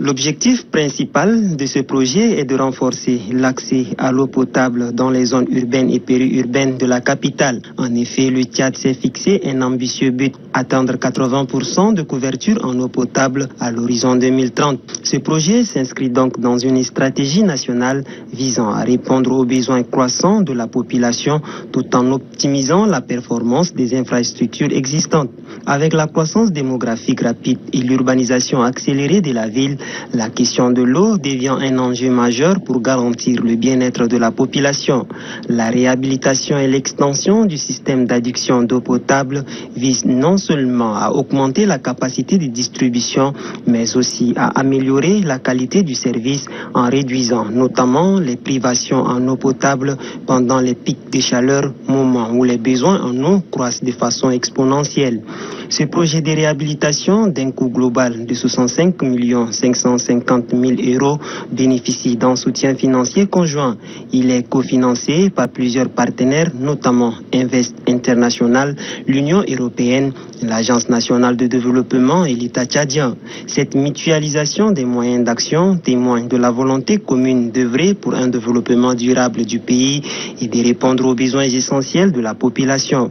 L'objectif principal de ce projet est de renforcer l'accès à l'eau potable dans les zones urbaines et périurbaines de la capitale. En effet, le Tchad s'est fixé un ambitieux but, atteindre 80% de couverture en eau potable à l'horizon 2030. Ce projet s'inscrit donc dans une stratégie nationale visant à répondre aux besoins croissants de la population tout en optimisant la performance des infrastructures existantes. Avec la croissance démographique rapide et l'urbanisation accélérée de la ville, la question de l'eau devient un enjeu majeur pour garantir le bien-être de la population. La réhabilitation et l'extension du système d'adduction d'eau potable visent non seulement à augmenter la capacité de distribution, mais aussi à améliorer la qualité du service en réduisant notamment les privations en eau potable pendant les pics de chaleur, moment où les besoins en eau croissent de façon exponentielle. Ce projet de réhabilitation d'un coût global de 65 550 000 € bénéficie d'un soutien financier conjoint. Il est cofinancé par plusieurs partenaires, notamment Invest International, l'Union européenne, l'Agence nationale de développement et l'État tchadien. Cette mutualisation des moyens d'action témoigne de la volonté commune d'œuvrer pour un développement durable du pays et de répondre aux besoins essentiels de la population.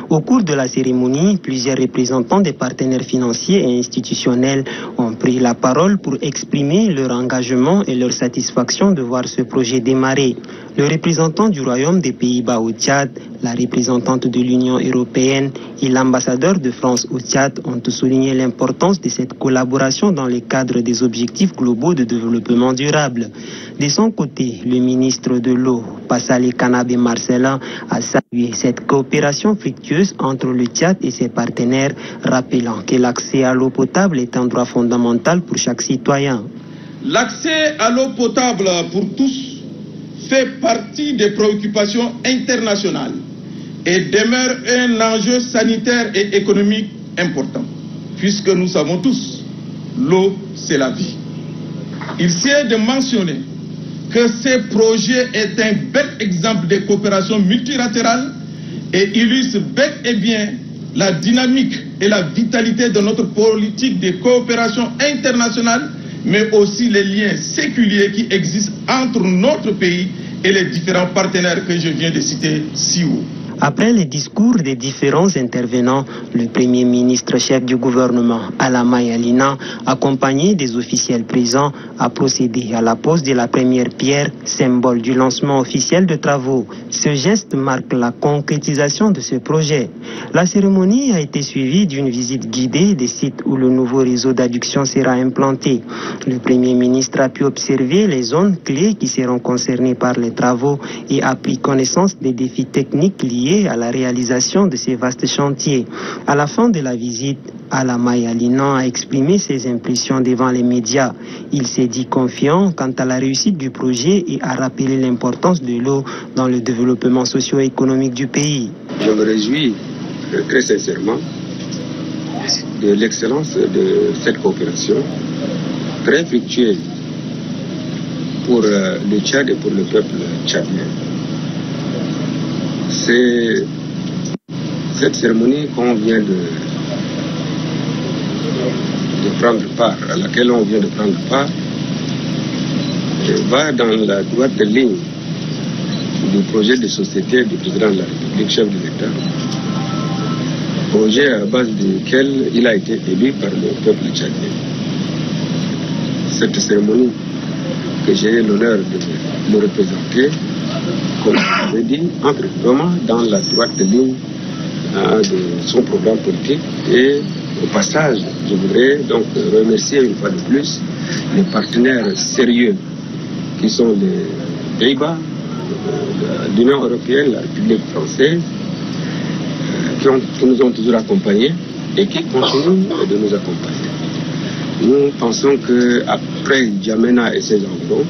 Au cours de la cérémonie, plusieurs représentants des partenaires financiers et institutionnels ont pris la parole pour exprimer leur engagement et leur satisfaction de voir ce projet démarrer. Le représentant du Royaume des Pays-Bas au Tchad, la représentante de l'Union européenne et l'ambassadeur de France au Tchad ont souligné l'importance de cette collaboration dans le cadre des objectifs globaux de développement durable. De son côté, le ministre de l'eau, Passalé Kanabé Marcellin, a salué cette coopération fructueuse entre le Tchad et ses partenaires, rappelant que l'accès à l'eau potable est un droit fondamental pour chaque citoyen. L'accès à l'eau potable pour tous fait partie des préoccupations internationales et demeure un enjeu sanitaire et économique important, puisque nous savons tous, l'eau c'est la vie. Il sied de mentionner que ce projet est un bel exemple de coopération multilatérale et illustre bel et bien la dynamique et la vitalité de notre politique de coopération internationale, mais aussi les liens séculiers qui existent entre notre pays et les différents partenaires que je viens de citer si haut. Après les discours des différents intervenants, le Premier ministre chef du gouvernement, Alama Yalina, accompagné des officiels présents, a procédé à la pose de la première pierre, symbole du lancement officiel de travaux. Ce geste marque la concrétisation de ce projet. La cérémonie a été suivie d'une visite guidée des sites où le nouveau réseau d'adduction sera implanté. Le Premier ministre a pu observer les zones clés qui seront concernées par les travaux et a pris connaissance des défis techniques liés à la réalisation de ces vastes chantiers. À la fin de la visite, Alama Yalina a exprimé ses impressions devant les médias. Il s'est dit confiant quant à la réussite du projet et a rappelé l'importance de l'eau dans le développement socio-économique du pays. Je me réjouis très sincèrement de l'excellence de cette coopération très fructueuse pour le Tchad et pour le peuple tchadien. C'est cette cérémonie qu'on vient de prendre part, à laquelle on vient de prendre part, va dans la droite ligne du projet de société du président de la République, chef de l'État, projet à base duquel il a été élu par le peuple tchadien. Cette cérémonie que j'ai l'honneur de le représenter, comme je l'ai dit, entre vraiment dans la droite ligne de son programme politique. Et au passage, je voudrais donc remercier une fois de plus les partenaires sérieux qui sont les Pays-Bas, l'Union européenne, la République française, qui nous ont toujours accompagnés et qui continuent de nous accompagner. Nous pensons qu'après Djamena et ses environs,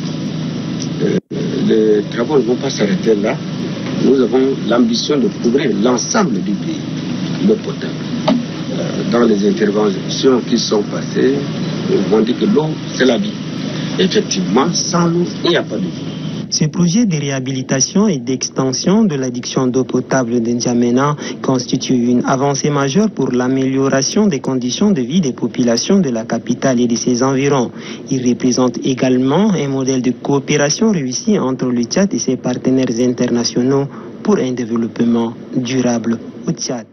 les travaux ne vont pas s'arrêter là. Nous avons l'ambition de couvrir l'ensemble du pays, l'eau potable. Dans les interventions qui sont passées, nous avons dit que l'eau, c'est la vie. Effectivement, sans l'eau, il n'y a pas de vie. Ce projet de réhabilitation et d'extension de l'adduction d'eau potable de N'Djamena constitue une avancée majeure pour l'amélioration des conditions de vie des populations de la capitale et de ses environs. Il représente également un modèle de coopération réussi entre le Tchad et ses partenaires internationaux pour un développement durable au Tchad.